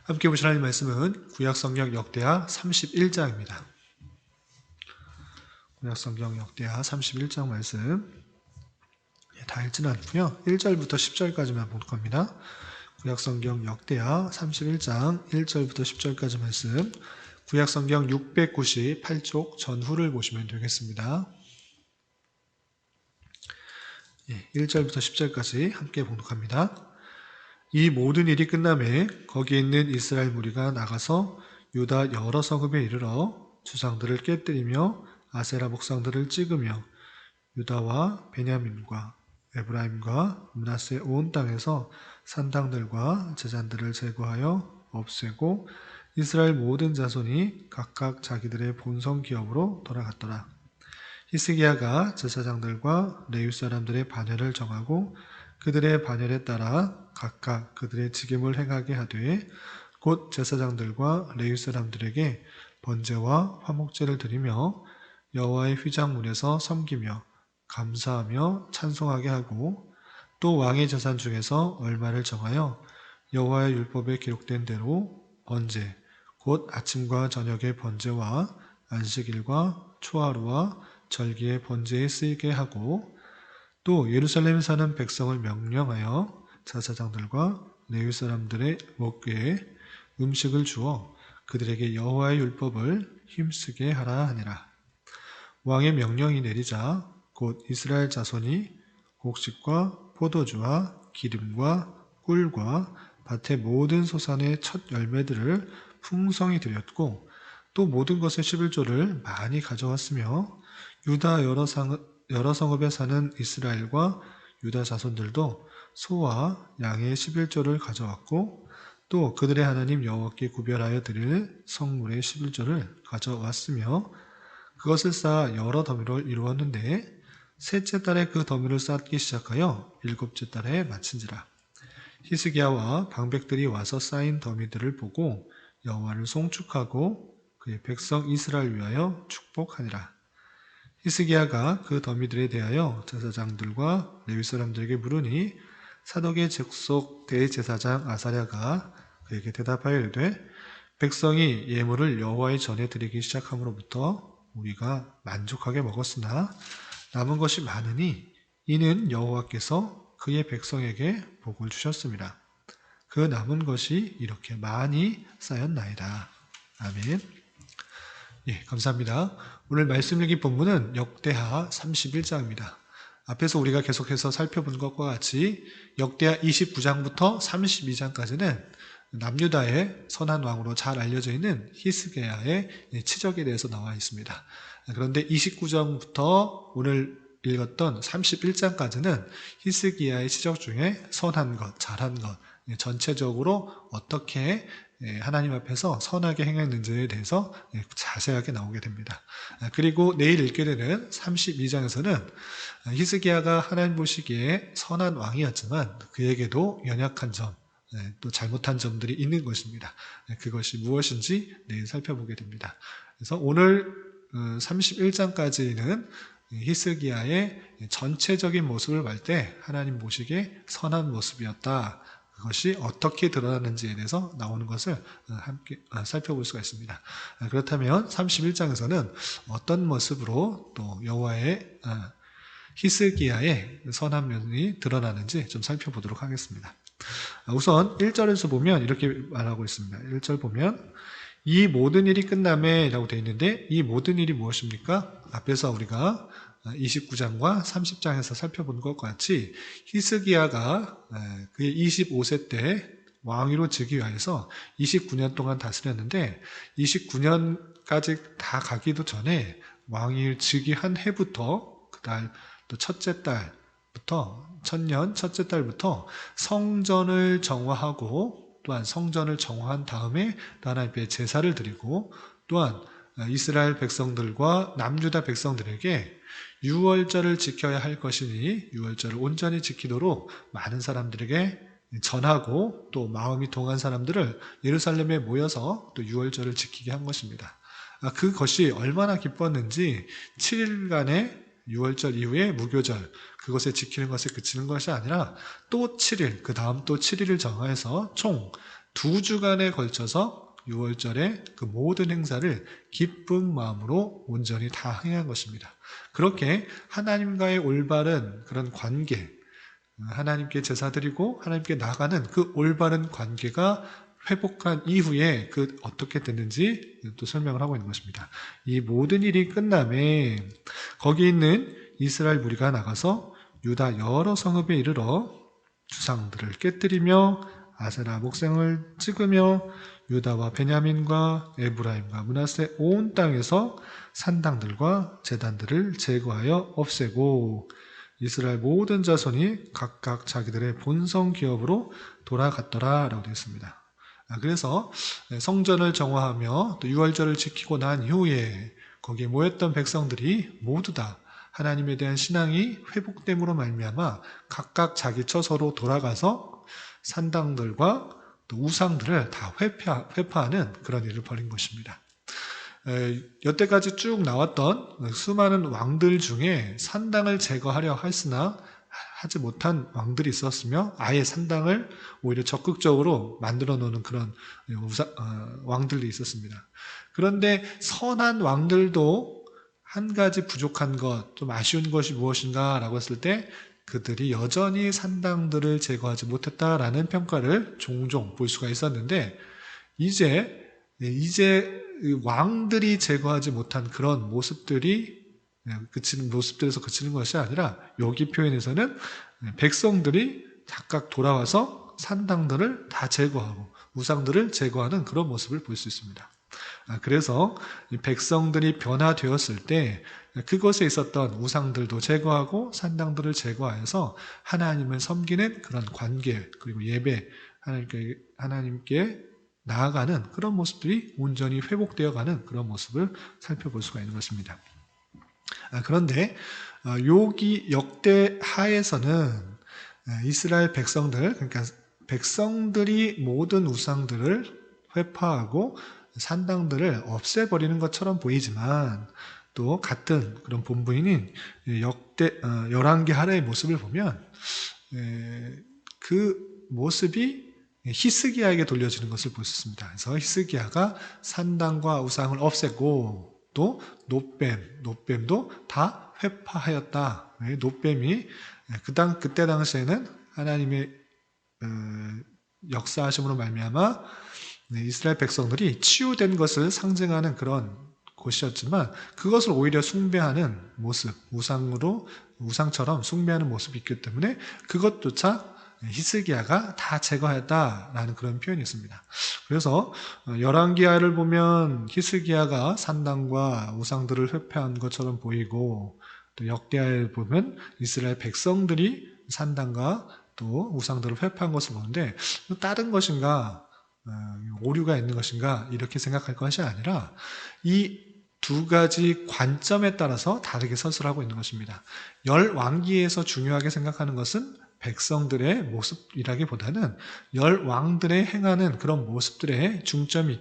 함께 보실 하나님 말씀은 구약성경 역대하 31장입니다. 구약성경 역대하 31장 말씀 다 읽지는 않고요. 1절부터 10절까지만 볼 겁니다. 구약성경 역대하 31장 1절부터 10절까지 말씀, 구약성경 698쪽 전후를 보시면 되겠습니다. 1절부터 10절까지 함께 봉독합니다. 이 모든 일이 끝남에 거기에 있는 이스라엘 무리가 나가서 유다 여러 성읍에 이르러 주상들을 깨뜨리며 아세라 목상들을 찍으며 유다와 베냐민과 에브라임과 므낫세 온 땅에서 산당들과 제단들을 제거하여 없애고 이스라엘 모든 자손이 각각 자기들의 본성 기업으로 돌아갔더라. 히스기야가 제사장들과 레위 사람들의 반열을 정하고 그들의 반열에 따라 각각 그들의 직임을 행하게 하되 곧 제사장들과 레위 사람들에게 번제와 화목제를 드리며 여호와의 휘장문에서 섬기며 감사하며 찬송하게 하고 또 왕의 재산 중에서 얼마를 정하여 여호와의 율법에 기록된 대로 번제 곧 아침과 저녁의 번제와 안식일과 초하루와 절기의 번제에 쓰이게 하고 또 예루살렘에 사는 백성을 명령하여 제사장들과 레위 사람들의 목에 음식을 주어 그들에게 여호와의 율법을 힘쓰게 하라 하니라. 왕의 명령이 내리자 곧 이스라엘 자손이 곡식과 포도주와 기름과 꿀과 밭의 모든 소산의 첫 열매들을 풍성히 드렸고 또 모든 것의 11조를 많이 가져왔으며 유다 여러 성읍에 사는 이스라엘과 유다 자손들도 소와 양의 11조를 가져왔고 또 그들의 하나님 여호와께 구별하여 드릴 성물의 11조를 가져왔으며 그것을 쌓아 여러 더미로 이루었는데 셋째 달에 그 더미를 쌓기 시작하여 일곱째 달에 마친지라. 히스기야와 방백들이 와서 쌓인 더미들을 보고 여호와를 송축하고 그의 백성 이스라엘 위하여 축복하니라. 히스기야가 그 더미들에 대하여 제사장들과 레위 사람들에게 물으니 사독의 족속 대제사장 아사랴가 그에게 대답하여 이르되 백성이 예물을 여호와의 전에 드리기 시작함으로부터 우리가 만족하게 먹었으나 남은 것이 많으니 이는 여호와께서 그의 백성에게 복을 주셨습니다. 그 남은 것이 이렇게 많이 쌓였나이다. 아멘. 감사합니다. 오늘 말씀 읽기 본문은 역대하 31장입니다. 앞에서 우리가 계속해서 살펴본 것과 같이 역대하 29장부터 32장까지는 남유다의 선한 왕으로 잘 알려져 있는 히스기야의 치적에 대해서 나와 있습니다. 그런데 29장부터 오늘 읽었던 31장까지는 히스기야의 치적 중에 선한 것, 잘한 것, 전체적으로 어떻게 하나님 앞에서 선하게 행했는지에 대해서 자세하게 나오게 됩니다. 그리고 내일 읽게 되는 32장에서는 히스기야가 하나님 보시기에 선한 왕이었지만 그에게도 연약한 점, 또 잘못한 점들이 있는 것입니다. 그것이 무엇인지 내일 살펴보게 됩니다. 그래서 오늘 31장까지는 히스기야의 전체적인 모습을 볼 때 하나님 보시기에 선한 모습이었다. 그것이 어떻게 드러나는지에 대해서 나오는 것을 함께 살펴볼 수가 있습니다. 그렇다면 31장에서는 어떤 모습으로 또 여호와의 히스기야의 선한 면이 드러나는지 좀 살펴보도록 하겠습니다. 우선 1절에서 보면 이렇게 말하고 있습니다. 1절 보면 이 모든 일이 끝남에 라고 되어 있는데 이 모든 일이 무엇입니까? 앞에서 우리가 29장과 30장에서 살펴본 것과 같이 히스기야가 그의 25세 때 왕위로 즉위하여서 29년 동안 다스렸는데 29년까지 다 가기도 전에 왕위 즉위한 해부터 그달 또 첫째 달부터 천년 첫째 달부터 성전을 정화하고 또한 성전을 정화한 다음에 하나님 앞에 제사를 드리고 또한 이스라엘 백성들과 남유다 백성들에게 유월절을 지켜야 할 것이니 유월절을 온전히 지키도록 많은 사람들에게 전하고 또 마음이 동한 사람들을 예루살렘에 모여서 또 유월절을 지키게 한 것입니다. 그것이 얼마나 기뻤는지 7일간의 유월절 이후에 무교절 그것에 지키는 것에 그치는 것이 아니라 또 7일 그 다음 또 7일을 정하여서 총 2주간에 걸쳐서 6월절에 그 모든 행사를 기쁜 마음으로 온전히 다 행한 것입니다. 그렇게 하나님과의 올바른 그런 관계, 하나님께 제사 드리고 하나님께 나가는 그 올바른 관계가 회복한 이후에 어떻게 됐는지 또 설명을 하고 있는 것입니다. 이 모든 일이 끝남에 거기 있는 이스라엘 무리가 나가서 유다 여러 성읍에 이르러 주상들을 깨뜨리며 아세라 목생을 찍으며 유다와 베냐민과 에브라임과 므낫세 온 땅에서 산당들과 제단들을 제거하여 없애고 이스라엘 모든 자손이 각각 자기들의 본성 기업으로 돌아갔더라 라고 되어 있습니다. 그래서 성전을 정화하며 또 유월절을 지키고 난 이후에 거기에 모였던 백성들이 모두 다 하나님에 대한 신앙이 회복됨으로 말미암아 각각 자기 처소로 돌아가서 산당들과 또 우상들을 다 회파하는 그런 일을 벌인 것입니다. 여태까지 쭉 나왔던 수많은 왕들 중에 산당을 제거하려 했으나 하지 못한 왕들이 있었으며 아예 산당을 오히려 적극적으로 만들어 놓는 그런 왕들이 있었습니다. 그런데 선한 왕들도 한 가지 부족한 것, 좀 아쉬운 것이 무엇인가 라고 했을 때 그들이 여전히 산당들을 제거하지 못했다라는 평가를 종종 볼 수가 있었는데 이제 왕들이 제거하지 못한 그런 모습들이 모습들에서 그치는 것이 아니라 여기 표현에서는 백성들이 각각 돌아와서 산당들을 다 제거하고 우상들을 제거하는 그런 모습을 볼 수 있습니다. 그래서 백성들이 변화되었을 때 그것에 있었던 우상들도 제거하고 산당들을 제거하여서 하나님을 섬기는 그런 관계 그리고 예배 하나님께 나아가는 그런 모습들이 온전히 회복되어가는 그런 모습을 살펴볼 수가 있는 것입니다. 그런데 여기 역대하에서는 이스라엘 백성들, 그러니까 백성들이 모든 우상들을 회파하고 산당들을 없애버리는 것처럼 보이지만 또 같은 그런 본부인 열왕기하의 모습을 보면 그 모습이 히스기야에게 돌려지는 것을 볼 수 있습니다. 그래서 히스기야가 산당과 우상을 없애고 또 노뱀도 다 회파하였다. 노뱀이 그때 당시에는 하나님의 역사하심으로 말미암아 이스라엘 백성들이 치유된 것을 상징하는 그런 곳이었지만 그것을 오히려 숭배하는 모습, 우상처럼 숭배하는 모습이 있기 때문에 그것조차 히스기야가 다 제거했다라는 그런 표현이 있습니다. 그래서 열왕기하를 보면 히스기야가 산당과 우상들을 회파한 것처럼 보이고 또 역대하를 보면 이스라엘 백성들이 산당과 또 우상들을 회파한 것을 보는데 다른 것인가 오류가 있는 것인가 이렇게 생각할 것이 아니라 이 두 가지 관점에 따라서 다르게 서술하고 있는 것입니다. 열왕기에서 중요하게 생각하는 것은 백성들의 모습이라기보다는 열왕들의 행하는 그런 모습들에 중점이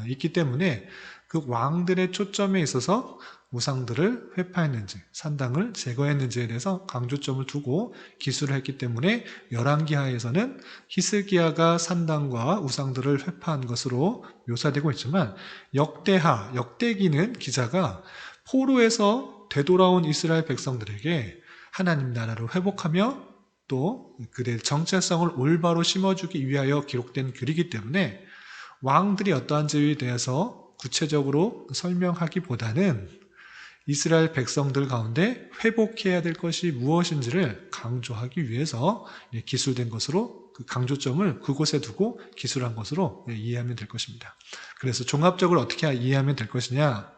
있기 때문에 그 왕들의 초점에 있어서 우상들을 회파했는지 산당을 제거했는지에 대해서 강조점을 두고 기술을 했기 때문에 열왕기하에서는 히스기야가 산당과 우상들을 회파한 것으로 묘사되고 있지만 역대기는 기자가 포로에서 되돌아온 이스라엘 백성들에게 하나님 나라를 회복하며 또 그들의 정체성을 올바로 심어주기 위하여 기록된 글이기 때문에 왕들이 어떠한지에 대해서 구체적으로 설명하기보다는 이스라엘 백성들 가운데 회복해야 될 것이 무엇인지를 강조하기 위해서 기술된 것으로 그 강조점을 그곳에 두고 기술한 것으로 이해하면 될 것입니다. 그래서 종합적으로 어떻게 이해하면 될 것이냐?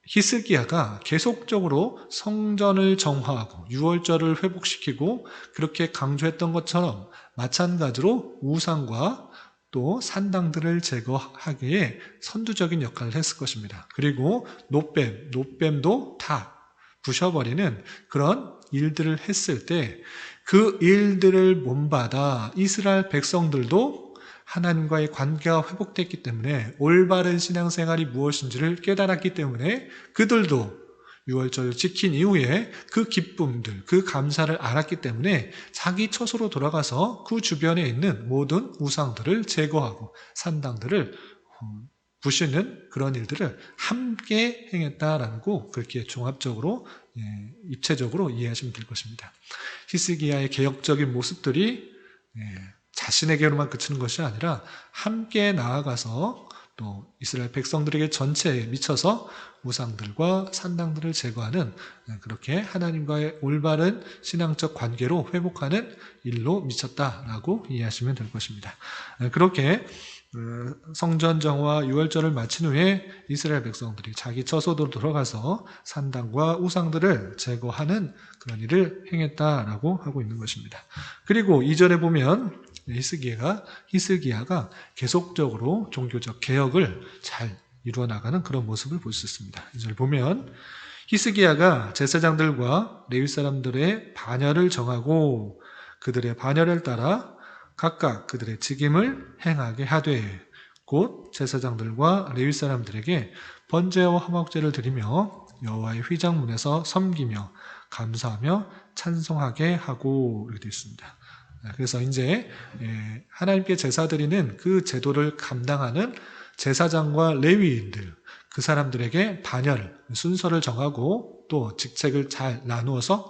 히스기야가 계속적으로 성전을 정화하고 유월절을 회복시키고 그렇게 강조했던 것처럼 마찬가지로 우상과 또 산당들을 제거하기에 선두적인 역할을 했을 것입니다. 그리고 노뱀도 다 부셔버리는 그런 일들을 했을 때 그 일들을 본받아 이스라엘 백성들도 하나님과의 관계가 회복됐기 때문에 올바른 신앙생활이 무엇인지를 깨달았기 때문에 그들도 유월절을 지킨 이후에 그 기쁨들, 그 감사를 알았기 때문에 자기 처소로 돌아가서 그 주변에 있는 모든 우상들을 제거하고 산당들을 부시는 그런 일들을 함께 행했다라고 그렇게 종합적으로 입체적으로 이해하시면 될 것입니다. 히스기야의 개혁적인 모습들이 자신에게로만 그치는 것이 아니라 함께 나아가서 또 이스라엘 백성들에게 전체에 미쳐서 우상들과 산당들을 제거하는 그렇게 하나님과의 올바른 신앙적 관계로 회복하는 일로 미쳤다라고 이해하시면 될 것입니다. 그렇게 성전 정화 유월절을 마친 후에 이스라엘 백성들이 자기 처소로 돌아가서 산당과 우상들을 제거하는 그런 일을 행했다라고 하고 있는 것입니다. 그리고 2절에 보면 히스기야가 계속적으로 종교적 개혁을 잘 이루어 나가는 그런 모습을 볼 수 있습니다. 2절 보면 히스기야가 제사장들과 레위 사람들의 반열을 정하고 그들의 반열을 따라 각각 그들의 직임을 행하게 하되 곧 제사장들과 레위 사람들에게 번제와 화목제를 드리며 여호와의 휘장문에서 섬기며 감사하며 찬송하게 하고 이렇게 되어 있습니다. 그래서 이제 하나님께 제사 드리는 그 제도를 감당하는 제사장과 레위인들 그 사람들에게 반열, 순서를 정하고 또 직책을 잘 나누어서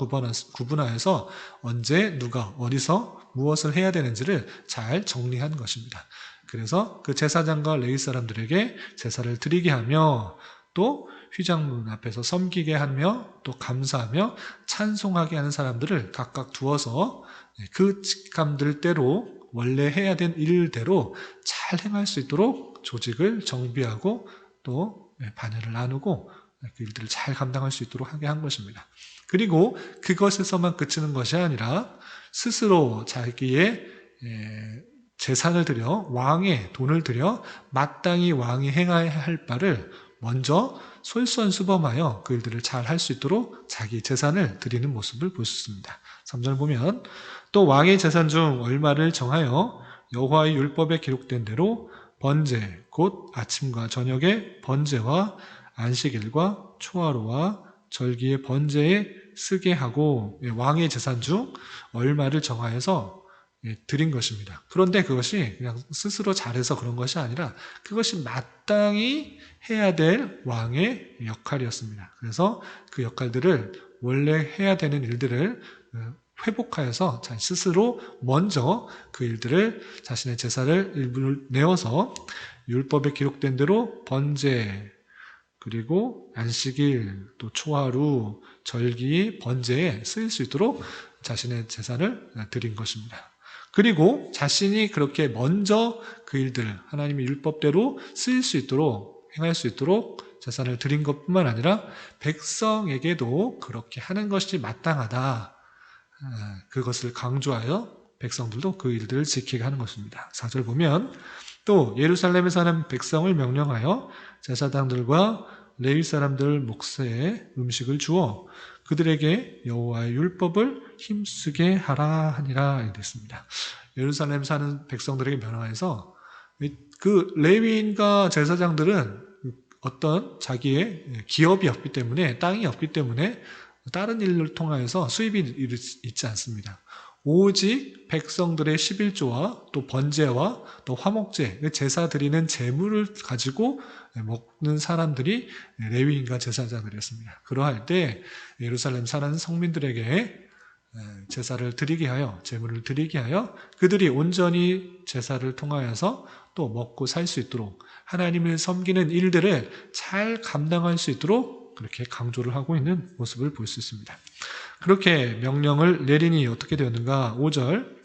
구분하여서 언제 누가 어디서 무엇을 해야 되는지를 잘 정리한 것입니다. 그래서 그 제사장과 레위 사람들에게 제사를 드리게 하며 또 휘장문 앞에서 섬기게 하며 또 감사하며 찬송하게 하는 사람들을 각각 두어서 그 직감들대로 원래 해야 된 일대로 잘 행할 수 있도록 조직을 정비하고 또 반열을 나누고 그 일들을 잘 감당할 수 있도록 하게 한 것입니다. 그리고 그것에서만 그치는 것이 아니라 스스로 자기의 재산을 들여 왕의 돈을 들여 마땅히 왕이 행해야 할 바를 먼저 솔선수범하여 그 일들을 잘 할 수 있도록 자기 재산을 드리는 모습을 볼 수 있습니다. 3절 보면 또 왕의 재산 중 얼마를 정하여 여호와의 율법에 기록된 대로 번제 곧 아침과 저녁에 번제와 안식일과 초하루와 절기의 번제에 쓰게 하고 왕의 재산 중 얼마를 정하여서 드린 것입니다. 그런데 그것이 그냥 스스로 잘해서 그런 것이 아니라 그것이 마땅히 해야 될 왕의 역할이었습니다. 그래서 그 역할들을 원래 해야 되는 일들을 회복하여서 스스로 먼저 그 일들을 자신의 제사를 일부를 내어서 율법에 기록된 대로 번제 그리고 안식일 또 초하루 절기 번제에 쓰일 수 있도록 자신의 제사를 드린 것입니다. 그리고 자신이 그렇게 먼저 그 일들을 하나님의 율법대로 쓰일 수 있도록 행할 수 있도록 제사를 드린 것뿐만 아니라 백성에게도 그렇게 하는 것이 마땅하다. 그것을 강조하여 백성들도 그 일들을 지키게 하는 것입니다. 4절 보면 또 예루살렘에 사는 백성을 명령하여 제사장들과 레위 사람들 몫에 음식을 주어 그들에게 여호와의 율법을 힘쓰게 하라 하니라 이렇게 됐습니다. 예루살렘 사는 백성들에게 명령해서 그 레위인과 제사장들은 어떤 자기의 기업이 없기 때문에 땅이 없기 때문에 다른 일을 통하여서 수입이 있지 않습니다. 오직 백성들의 11조와 또 번제와 또 화목제, 제사 드리는 제물을 가지고 먹는 사람들이 레위인과 제사장들이었습니다. 그러할 때 예루살렘 사는 성민들에게 제사를 드리게 하여 제물을 드리게 하여 그들이 온전히 제사를 통하여서 또 먹고 살 수 있도록 하나님을 섬기는 일들을 잘 감당할 수 있도록 그렇게 강조를 하고 있는 모습을 볼 수 있습니다. 그렇게 명령을 내리니 어떻게 되었는가? 5절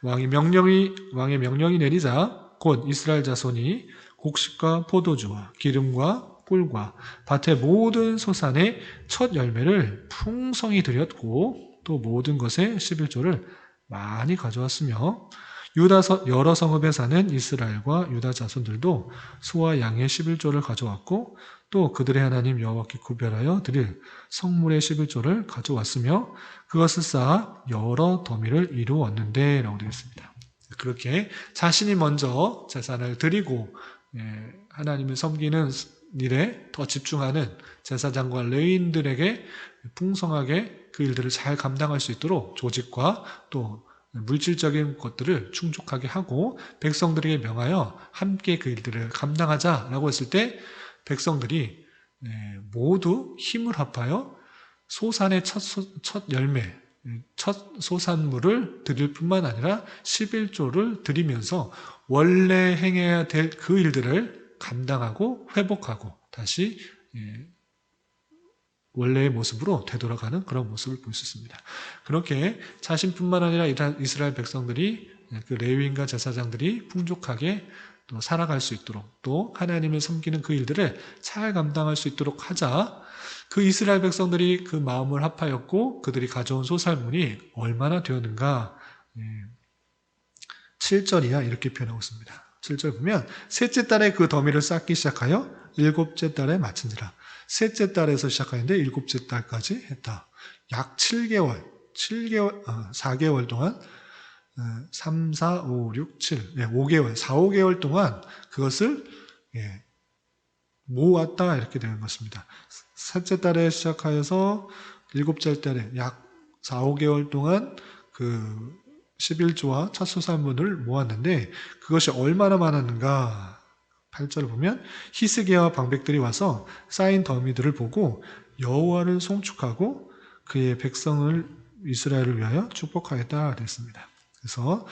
왕의 명령이 내리자 곧 이스라엘 자손이 곡식과 포도주와 기름과 꿀과 밭의 모든 소산의 첫 열매를 풍성히 드렸고 또 모든 것의 11조를 많이 가져왔으며 여러 성읍에 사는 이스라엘과 유다 자손들도 소와 양의 11조를 가져왔고 또 그들의 하나님 여호와께 구별하여 드릴 성물의 11조를 가져왔으며 그것을 쌓아 여러 더미를 이루었는데 라고 되어 있습니다. 그렇게 자신이 먼저 제사를 드리고 하나님을 섬기는 일에 더 집중하는 제사장과 레위인들에게 풍성하게 그 일들을 잘 감당할 수 있도록 조직과 또 물질적인 것들을 충족하게 하고 백성들에게 명하여 함께 그 일들을 감당하자라고 했을 때 백성들이 모두 힘을 합하여 소산의 첫 열매, 첫 소산물을 드릴 뿐만 아니라 11조를 드리면서 원래 행해야 될 그 일들을 감당하고 회복하고 다시 원래의 모습으로 되돌아가는 그런 모습을 볼 수 있습니다. 그렇게 자신뿐만 아니라 이스라엘 백성들이 그 레위인과 제사장들이 풍족하게 또 살아갈 수 있도록 또 하나님을 섬기는 그 일들을 잘 감당할 수 있도록 하자. 그 이스라엘 백성들이 그 마음을 합하였고 그들이 가져온 소살물이 얼마나 되었는가. 7절이야 이렇게 표현하고 있습니다. 7절 보면 셋째 달에 그 더미를 쌓기 시작하여 일곱째 달에 마친지라. 셋째 달에서 시작하는데 일곱째 달까지 했다. 약 4개월 동안 3, 4, 5, 6, 7, 5개월, 4, 5개월 동안 그것을 모았다 이렇게 되는 것입니다. 셋째 달에 시작하여서 일곱째 달에 약 4, 5개월 동안 그 11조와 첫 소산물을 모았는데 그것이 얼마나 많았는가. 8절을 보면 히스기야와 방백들이 와서 쌓인 더미들을 보고 여호와를 송축하고 그의 백성을 이스라엘을 위하여 축복하겠다 그랬습니다. 그래서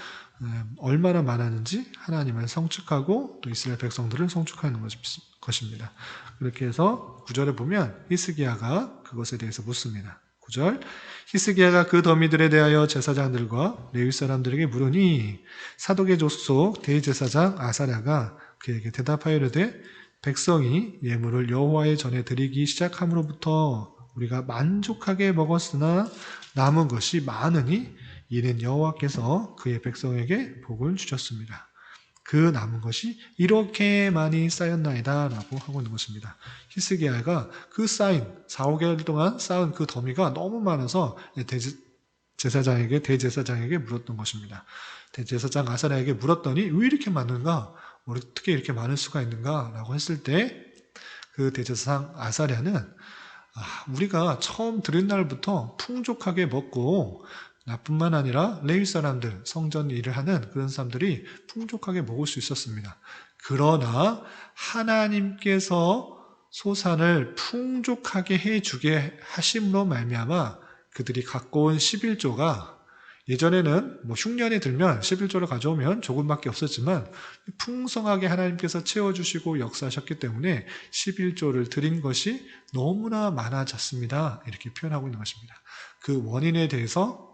얼마나 많았는지 하나님을 송축하고 또 이스라엘 백성들을 송축하는 것입니다. 그렇게 해서 9절에 보면 히스기야가 그것에 대해서 묻습니다. 9절 히스기야가 그 더미들에 대하여 제사장들과 레위 사람들에게 물으니 사독의 족속 대제사장 아사랴가 그에게 대답하여 이르되 백성이 예물을 여호와의 전에 드리기 시작함으로부터 우리가 만족하게 먹었으나 남은 것이 많으니 이는 여호와께서 그의 백성에게 복을 주셨습니다. 그 남은 것이 이렇게 많이 쌓였나이다 라고 하고 있는 것입니다. 히스기야가 그 쌓인 4, 5개월 동안 쌓은 그 더미가 너무 많아서 대제사장에게 물었던 것입니다. 대제사장 아사랴에게 물었더니 왜 이렇게 많은가? 어떻게 이렇게 많을 수가 있는가? 라고 했을 때 그 대제사장 아사랴는 우리가 처음 들은 날부터 풍족하게 먹고 나뿐만 아니라 레위 사람들, 성전 일을 하는 그런 사람들이 풍족하게 먹을 수 있었습니다. 그러나 하나님께서 소산을 풍족하게 해주게 하심으로 말미암아 그들이 갖고 온 11조가 예전에는 흉년이 들면 11조를 가져오면 조금밖에 없었지만 풍성하게 하나님께서 채워주시고 역사하셨기 때문에 11조를 드린 것이 너무나 많아졌습니다. 이렇게 표현하고 있는 것입니다. 그 원인에 대해서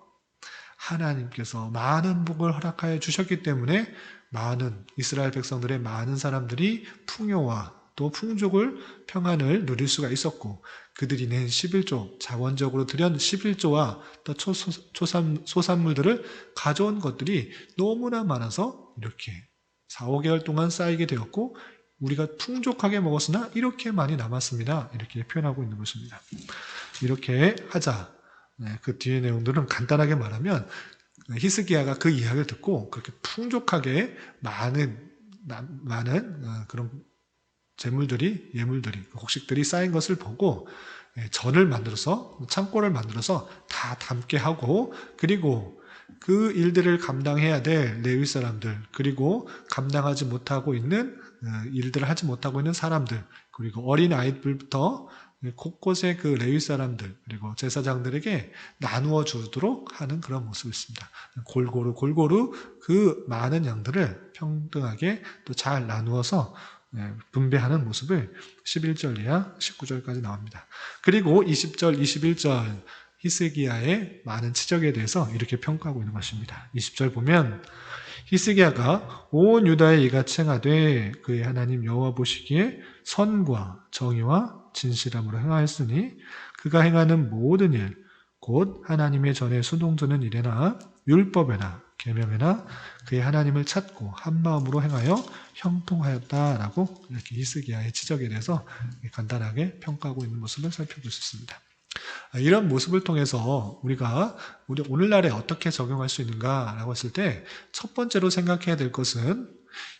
하나님께서 많은 복을 허락하여 주셨기 때문에 많은 이스라엘 백성들의 많은 사람들이 풍요와 또 풍족을 평안을 누릴 수가 있었고 그들이 낸 11조 자원적으로 드린 11조와 또 소산물들을 가져온 것들이 너무나 많아서 이렇게 4, 5개월 동안 쌓이게 되었고 우리가 풍족하게 먹었으나 이렇게 많이 남았습니다. 이렇게 표현하고 있는 것입니다. 이렇게 하자. 그 뒤의 내용들은 간단하게 말하면 히스기야가 그 이야기를 듣고 그렇게 풍족하게 많은 그런 예물들이 곡식들이 쌓인 것을 보고 전을 만들어서 창고를 만들어서 다 담게 하고 그리고 그 일들을 감당해야 될 레위 사람들 그리고 감당하지 못하고 있는 일들을 하지 못하고 있는 사람들 그리고 어린 아이들부터 곳곳에 그 레위 사람들 그리고 제사장들에게 나누어 주도록 하는 그런 모습이 있습니다. 골고루 그 많은 양들을 평등하게 또 잘 나누어서 분배하는 모습을 11절 이하 19절까지 나옵니다. 그리고 20절, 21절 히스기야의 많은 치적에 대해서 이렇게 평가하고 있는 것입니다. 20절 보면 히스기야가 온 유다에 이같이 행하되 그의 하나님 여호와 보시기에 선과 정의와 진실함으로 행하였으니 그가 행하는 모든 일 곧 하나님의 전에 순종드는 일에나 율법에나 계명에나 그의 하나님을 찾고 한 마음으로 행하여 형통하였다라고 이렇게 히스기야의 치적에 대해서 간단하게 평가하고 있는 모습을 살펴볼 수 있습니다. 이런 모습을 통해서 우리가 우리 오늘날에 어떻게 적용할 수 있는가라고 했을 때 첫 번째로 생각해야 될 것은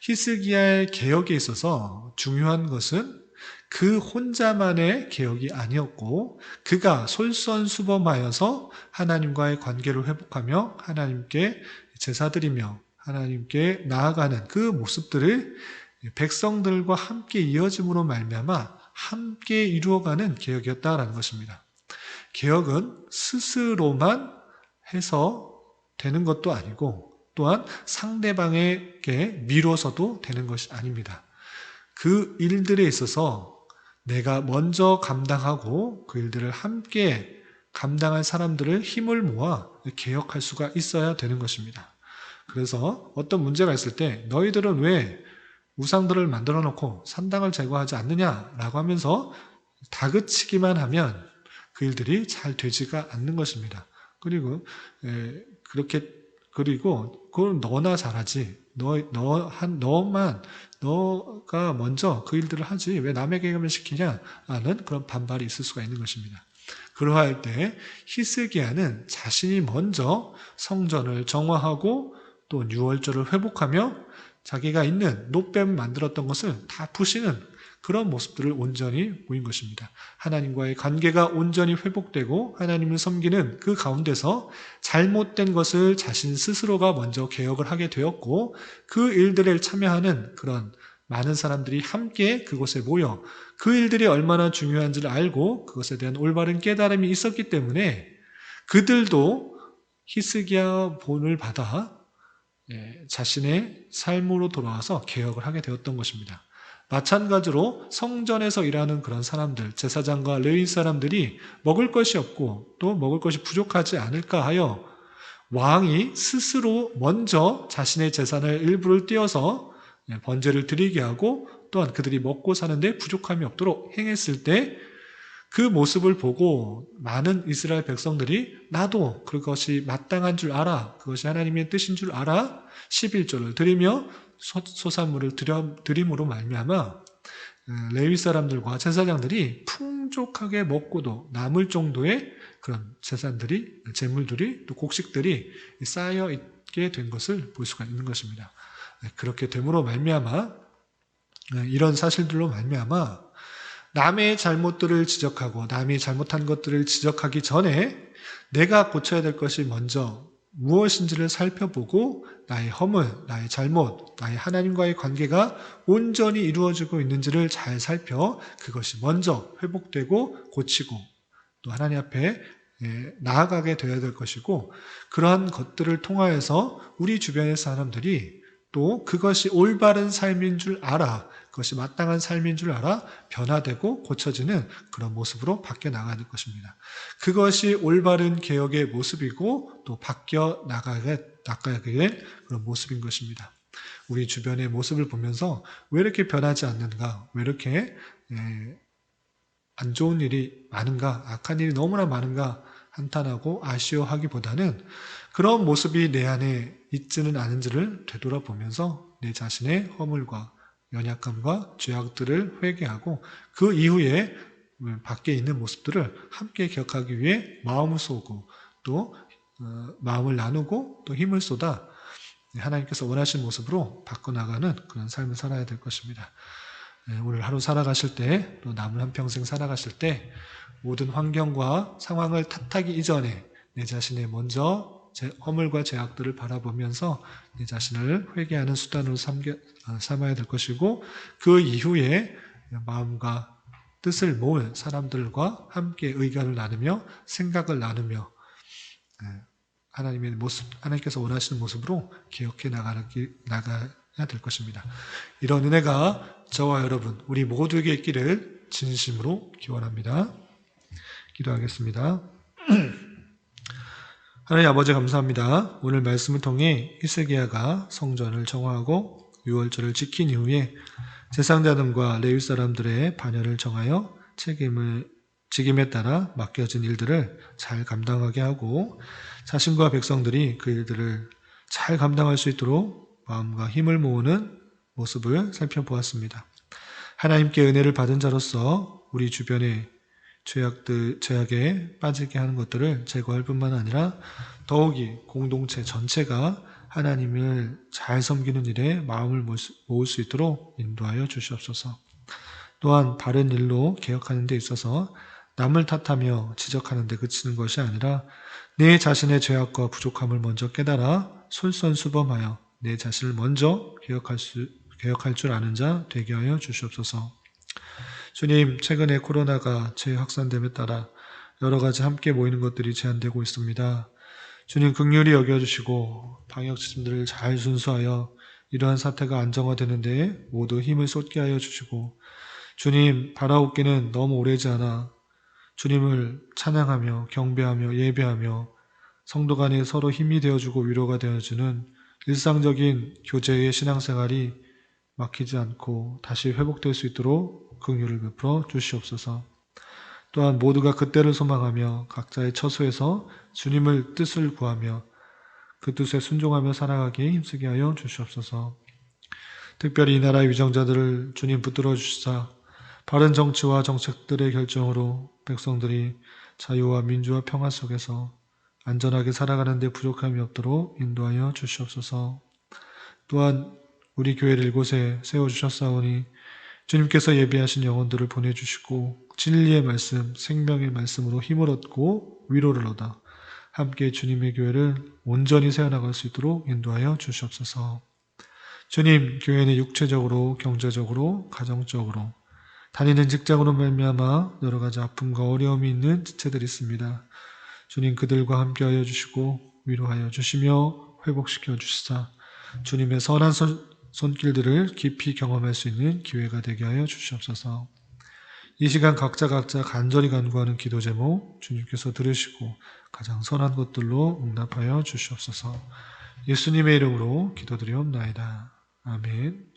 히스기야의 개혁에 있어서 중요한 것은 그 혼자만의 개혁이 아니었고 그가 솔선수범하여서 하나님과의 관계를 회복하며 하나님께 제사드리며 하나님께 나아가는 그 모습들을 백성들과 함께 이어짐으로 말미암아 함께 이루어가는 개혁이었다라는 것입니다. 개혁은 스스로만 해서 되는 것도 아니고 또한 상대방에게 미뤄서도 되는 것이 아닙니다. 그 일들에 있어서 내가 먼저 감당하고 그 일들을 함께 감당할 사람들을 힘을 모아 개혁할 수가 있어야 되는 것입니다. 그래서 어떤 문제가 있을 때 너희들은 왜 우상들을 만들어 놓고 산당을 제거하지 않느냐라고 하면서 다그치기만 하면 그 일들이 잘 되지가 않는 것입니다. 그리고 그건 너나 잘하지. 너가 먼저 그 일들을 하지 왜 남에게만 시키냐 하는 그런 반발이 있을 수가 있는 것입니다. 그러할 때 히스기야는 자신이 먼저 성전을 정화하고 또 유월절을 회복하며 자기가 있는 노뱀 만들었던 것을 다 푸시는 그런 모습들을 온전히 보인 것입니다. 하나님과의 관계가 온전히 회복되고 하나님을 섬기는 그 가운데서 잘못된 것을 자신 스스로가 먼저 개혁을 하게 되었고 그 일들에 참여하는 그런 많은 사람들이 함께 그곳에 모여 그 일들이 얼마나 중요한지를 알고 그것에 대한 올바른 깨달음이 있었기 때문에 그들도 히스기야 본을 받아 자신의 삶으로 돌아와서 개혁을 하게 되었던 것입니다. 마찬가지로 성전에서 일하는 그런 사람들, 제사장과 레위 사람들이 먹을 것이 없고 또 먹을 것이 부족하지 않을까 하여 왕이 스스로 먼저 자신의 재산을 일부를 떼어서 번제를 드리게 하고 또한 그들이 먹고 사는데 부족함이 없도록 행했을 때 그 모습을 보고 많은 이스라엘 백성들이 나도 그것이 마땅한 줄 알아, 그것이 하나님의 뜻인 줄 알아 11조를 드리며 소산물을 드림으로 말미암아 레위 사람들과 제사장들이 풍족하게 먹고도 남을 정도의 그런 재물들이 또 곡식들이 쌓여 있게 된 것을 볼 수가 있는 것입니다. 그렇게 됨으로 말미암아 이런 사실들로 말미암아 남의 잘못들을 지적하고 남이 잘못한 것들을 지적하기 전에 내가 고쳐야 될 것이 먼저 무엇인지를 살펴보고 나의 허물, 나의 잘못, 나의 하나님과의 관계가 온전히 이루어지고 있는지를 잘 살펴 그것이 먼저 회복되고 고치고 또 하나님 앞에 나아가게 되어야 될 것이고 그러한 것들을 통하여서 우리 주변의 사람들이 또 그것이 올바른 삶인 줄 알아 그것이 마땅한 삶인 줄 알아 변화되고 고쳐지는 그런 모습으로 바뀌어 나가는 것입니다. 그것이 올바른 개혁의 모습이고 또 바뀌어 나가게 될 그런 모습인 것입니다. 우리 주변의 모습을 보면서 왜 이렇게 변하지 않는가? 왜 이렇게 안 좋은 일이 많은가? 악한 일이 너무나 많은가? 한탄하고 아쉬워하기보다는 그런 모습이 내 안에 있지는 않은지를 되돌아보면서 내 자신의 허물과 연약함과 죄악들을 회개하고 그 이후에 밖에 있는 모습들을 함께 기억하기 위해 마음을 쏘고 또 마음을 나누고 또 힘을 쏟아 하나님께서 원하시는 모습으로 바꿔나가는 그런 삶을 살아야 될 것입니다. 오늘 하루 살아가실 때 또 남은 한평생 살아가실 때 모든 환경과 상황을 탓하기 이전에 내 자신의 먼저 제 허물과 죄악들을 바라보면서 내 자신을 회개하는 수단으로 삼아야 될 것이고 그 이후에 마음과 뜻을 모을 사람들과 함께 의견을 나누며 생각을 나누며 하나님의 모습, 하나님께서 원하시는 모습으로 개혁해 나가야 될 것입니다. 이런 은혜가 저와 여러분, 우리 모두에게 있기를 진심으로 기원합니다. 기도하겠습니다. 하나님 아버지 감사합니다. 오늘 말씀을 통해 히스기야가 성전을 정화하고 유월절을 지킨 이후에 제사장들과 레위 사람들의 반열을 정하여 책임에 따라 맡겨진 일들을 잘 감당하게 하고 자신과 백성들이 그 일들을 잘 감당할 수 있도록 마음과 힘을 모으는 모습을 살펴보았습니다. 하나님께 은혜를 받은 자로서 우리 주변의 죄악에 빠지게 하는 것들을 제거할 뿐만 아니라 더욱이 공동체 전체가 하나님을 잘 섬기는 일에 마음을 모을 수 있도록 인도하여 주시옵소서. 또한 바른 일로 개혁하는 데 있어서 남을 탓하며 지적하는 데 그치는 것이 아니라 내 자신의 죄악과 부족함을 먼저 깨달아 솔선수범하여 내 자신을 먼저 개혁할 줄 아는 자 되게 하여 주시옵소서. 주님, 최근에 코로나가 재확산됨에 따라 여러 가지 함께 모이는 것들이 제한되고 있습니다. 주님 긍휼히 여겨주시고 방역 지침들을 잘 준수하여 이러한 사태가 안정화되는 데에 모두 힘을 쏟게 하여 주시고 주님 바라옵기는 너무 오래지 않아 주님을 찬양하며 경배하며 예배하며 성도 간에 서로 힘이 되어주고 위로가 되어주는 일상적인 교제의 신앙생활이 막히지 않고 다시 회복될 수 있도록 긍휼을 베풀어 주시옵소서. 또한 모두가 그때를 소망하며 각자의 처소에서 주님을 뜻을 구하며 그 뜻에 순종하며 살아가기에 힘쓰게 하여 주시옵소서. 특별히 이 나라의 위정자들을 주님 붙들어 주시사 바른 정치와 정책들의 결정으로 백성들이 자유와 민주와 평화 속에서 안전하게 살아가는 데 부족함이 없도록 인도하여 주시옵소서. 또한 우리 교회를 이곳에 세워주셨사오니 주님께서 예비하신 영혼들을 보내주시고 진리의 말씀, 생명의 말씀으로 힘을 얻고 위로를 얻어 함께 주님의 교회를 온전히 세워나갈 수 있도록 인도하여 주시옵소서. 주님, 교회는 육체적으로, 경제적으로, 가정적으로 다니는 직장으로 말미암아 여러 가지 아픔과 어려움이 있는 지체들이 있습니다. 주님 그들과 함께하여 주시고 위로하여 주시며 회복시켜 주시사 주님의 선한 손길들을 깊이 경험할 수 있는 기회가 되게 하여 주시옵소서. 이 시간 각자 간절히 간구하는 기도 제목 주님께서 들으시고 가장 선한 것들로 응답하여 주시옵소서. 예수님의 이름으로 기도드리옵나이다. 아멘.